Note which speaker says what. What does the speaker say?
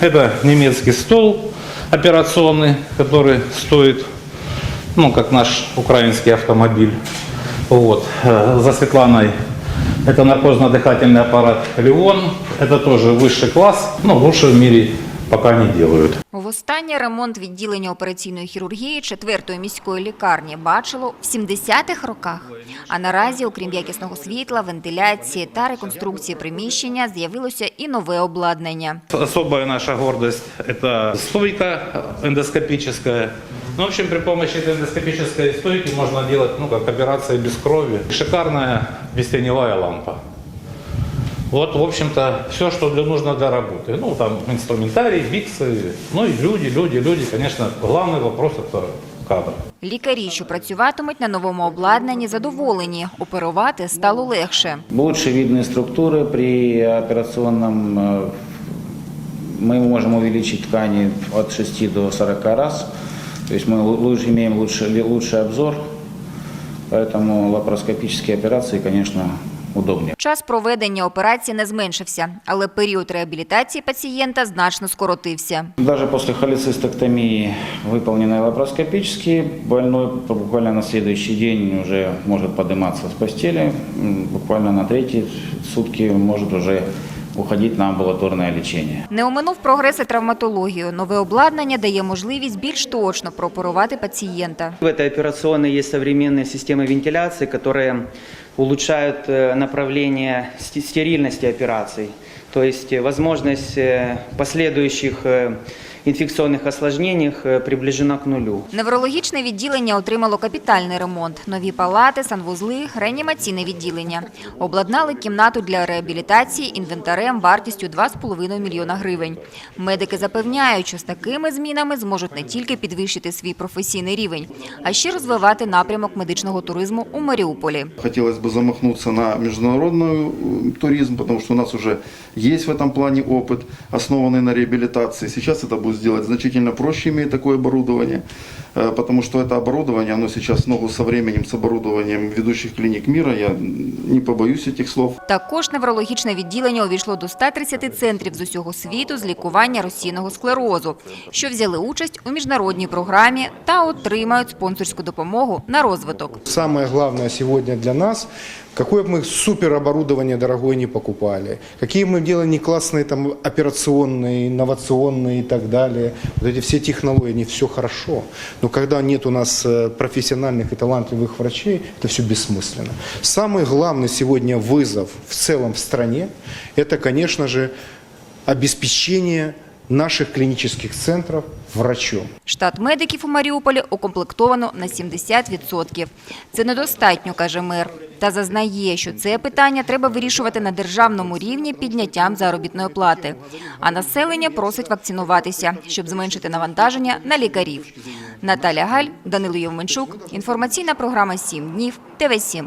Speaker 1: Это немецкий стол операционный, который стоит, как наш украинский автомобиль. Вот. За Светланой это наркозно-дыхательный аппарат «Леон». Это тоже высший класс, но лучше в мире пока не делают.
Speaker 2: Востаннє ремонт відділення операційної хірургії 4-ї міської лікарні бачило в 70-х роках. А наразі, окрім якісного світла, вентиляції та реконструкції приміщення, з'явилося і нове обладнання.
Speaker 1: Особая наша гордость – это стойка эндоскопическая. В общем, при помощи этой эндоскопической стойки можно делать, как операции без крови. Шикарная бестеневая лампа. Вот, в общем-то, все, что нужно для работы. Там инструментарий, биксы, и люди. Конечно, главный вопрос – это кадр.
Speaker 2: Лікарі, що працюватимуть на новому обладнанні, задоволені. Оперувати стало легше.
Speaker 3: Лучше видны структуры при операционном. Мы можем увеличить ткани от 6 до 40 раз. То есть мы имеем лучший обзор. Поэтому лапароскопические операции, конечно, удобнее.
Speaker 2: Час проведення операції не зменшився, але період реабілітації пацієнта значно скоротився.
Speaker 3: Даже после холецистектомии, выполненной лапароскопически, больной буквально на следующий день уже может подниматься с постели, буквально на 3 сутки может уже уходить на амбулаторне лічення.
Speaker 2: Не оминув прогрес і травматологію. Нове обладнання дає можливість більш точно прооперувати пацієнта.
Speaker 4: В этой операционной есть современные системы вентиляции, которые улучшают направление стерильности операций. То есть возможность последующих інфекційних осложнень приближена к нулю.
Speaker 2: Неврологічне відділення отримало капітальний ремонт. Нові палати, санвузли, реанімаційне відділення. Обладнали кімнату для реабілітації інвентарем вартістю 2,5 мільйона гривень. Медики запевняють, що з такими змінами зможуть не тільки підвищити свій професійний рівень, а ще розвивати напрямок медичного туризму у Маріуполі.
Speaker 5: Хотілося б замахнутися на міжнародний туризм, тому що у нас вже є в цьому плані опит, оснований на реабілітації. Зараз це буде сделать значительно проще, имея такое оборудование, потому что это оборудование, оно сейчас ногу со временем, с оборудованием ведущих клиник мира, я не побоюсь этих слов.
Speaker 2: Також неврологічне відділення увійшло до 130 центрів з усього світу з лікування розсійного склерозу, що взяли участь у міжнародній програмі та отримають спонсорську допомогу на розвиток.
Speaker 6: Самое главное сегодня для нас – какое бы мы супероборудование дорогое не покупали, какие мы делали не классные там операционные, инновационные и так далее. Вот эти все технологии, они все хорошо. Но когда нет у нас профессиональных и талантливых врачей, это все бессмысленно. Самый главный сегодня вызов в целом в стране – это, конечно же, обеспечение наших клінічних центрів врачом.
Speaker 2: Штат медиків у Маріуполі укомплектовано на 70%. Це недостатньо, каже мер. Та зазнає, що це питання треба вирішувати на державному рівні підняттям заробітної плати. А населення просить вакцинуватися, щоб зменшити навантаження на лікарів. Наталя Галь, Данило Євменчук. Інформаційна програма «7 днів», ТВ7.